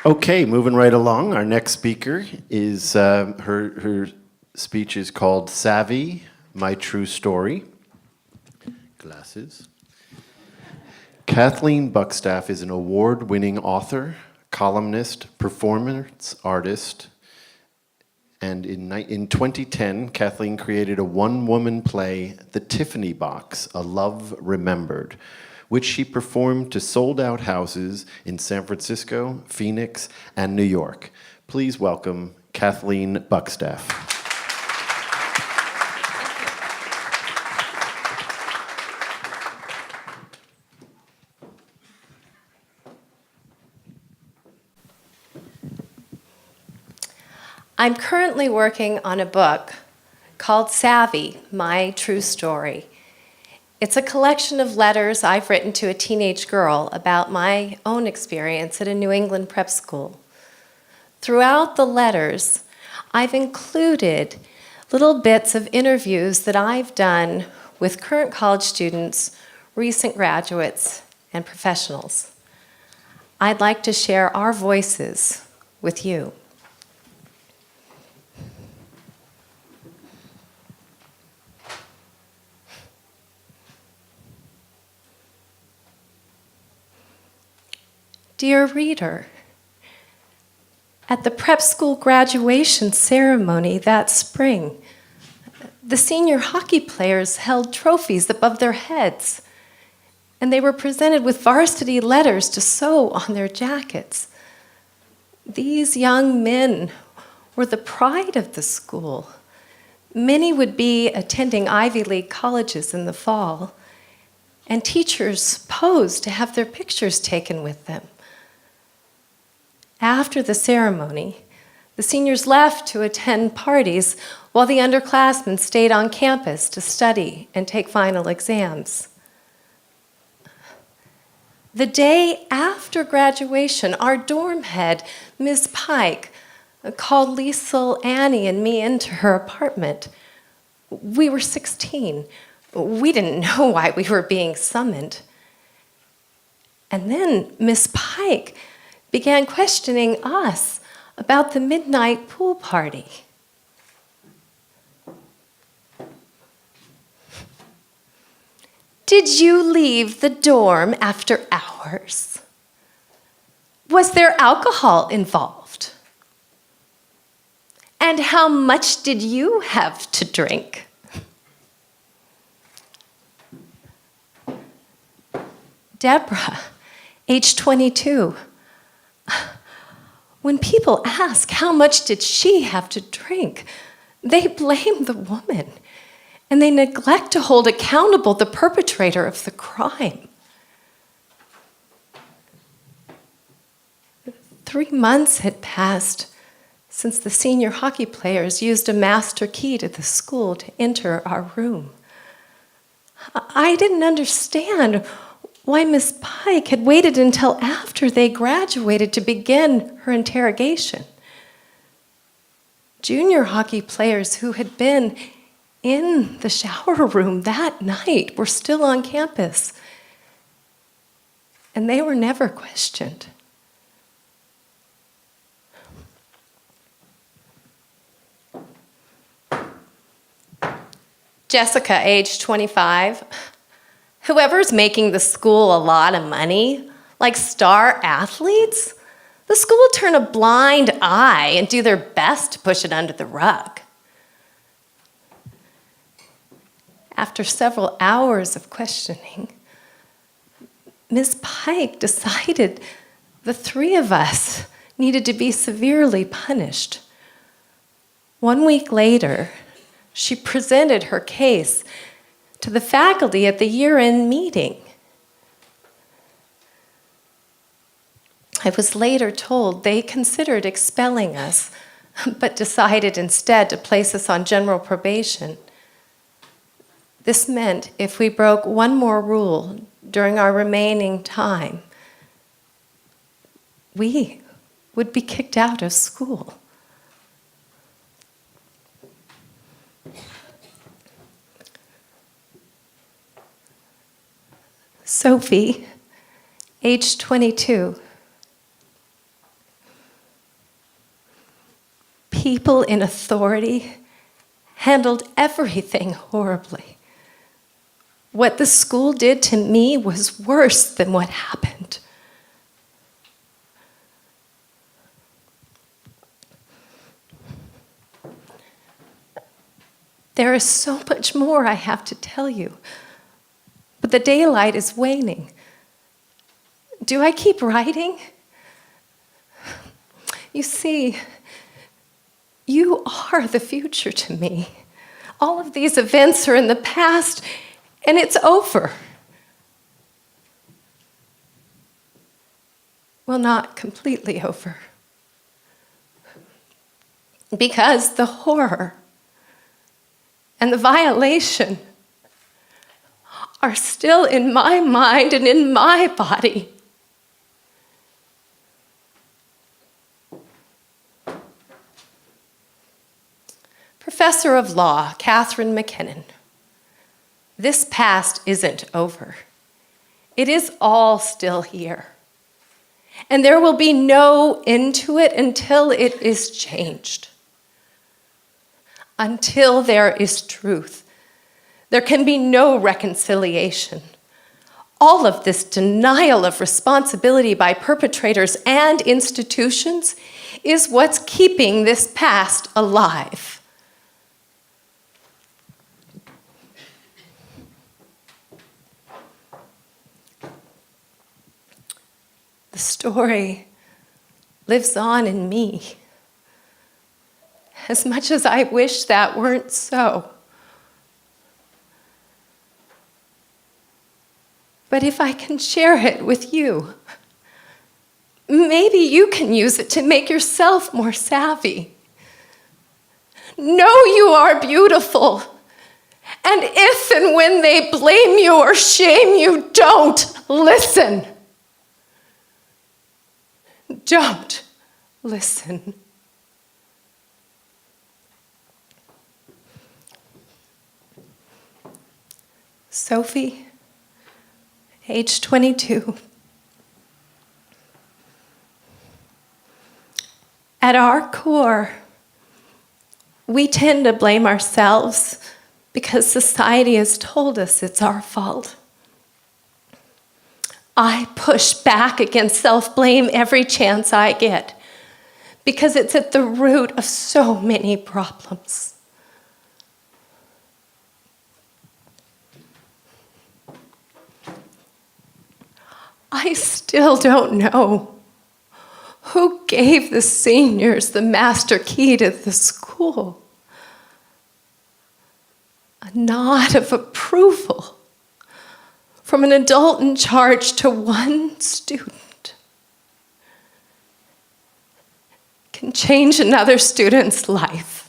Okay, moving right along. Our next speaker is, her speech is called Savvy, My True Story. Glasses. Kathleen Buckstaff is an award-winning author, columnist, performance artist, and in 2010, Kathleen created a one-woman play, The Tiffany Box, A Love Remembered, which she performed to sold-out houses in San Francisco, Phoenix, and New York. Please welcome Kathleen Buckstaff. I'm currently working on a book called Savvy, My True Story. It's a collection of letters I've written to a teenage girl about my own experience at a New England prep school. Throughout the letters, I've included little bits of interviews that I've done with current college students, recent graduates, and professionals. I'd like to share our voices with you. Dear reader, at the prep school graduation ceremony that spring, the senior hockey players held trophies above their heads, and they were presented with varsity letters to sew on their jackets. These young men were the pride of the school. Many would be attending Ivy League colleges in the fall, and teachers posed to have their pictures taken with them. After the ceremony, the seniors left to attend parties while the underclassmen stayed on campus to study and take final exams. The day after graduation, our dorm head, Ms. Pike, called Liesl, Annie, and me into her apartment. We were 16. We didn't know why we were being summoned. And then Miss Pike began questioning us about the midnight pool party. Did you leave the dorm after hours? Was there alcohol involved? And how much did you have to drink? Deborah, age 22. When people ask how much did she have to drink, they blame the woman, and they neglect to hold accountable the perpetrator of the crime. 3 months had passed since the senior hockey players used a master key to the school to enter our room. I didn't understand why Miss Pike had waited until after they graduated to begin her interrogation. Junior hockey players who had been in the shower room that night were still on campus, and they were never questioned. Jessica, age 25. Whoever's making the school a lot of money, like star athletes, the school will turn a blind eye and do their best to push it under the rug. After several hours of questioning, Ms. Pike decided the 3 of us needed to be severely punished. 1 week later, she presented her case to the faculty at the year-end meeting. I was later told they considered expelling us, but decided instead to place us on general probation. This meant if we broke one more rule during our remaining time, we would be kicked out of school. Sophie, age 22. people in authority handled everything horribly. What the school did to me was worse than what happened. There is so much more I have to tell you, but the daylight is waning. Do I keep writing? You see, you are the future to me. All of these events are in the past, and it's over. Well, not completely over. Because the horror and the violation are still in my mind and in my body. Professor of Law, Catharine MacKinnon. This past isn't over. It is all still here. And there will be no end to it until it is changed. Until there is truth, there can be no reconciliation. All of this denial of responsibility by perpetrators and institutions is what's keeping this past alive. The story lives on in me. As much as I wish that weren't so. But if I can share it with you, maybe you can use it to make yourself more savvy. Know you are beautiful. And if and when they blame you or shame you, don't listen. Don't listen. Sophie, age 22. At our core, we tend to blame ourselves because society has told us it's our fault. I push back against self-blame every chance I get because it's at the root of so many problems. I still don't know who gave the seniors the master key to the school. A nod of approval from an adult in charge to one student can change another student's life.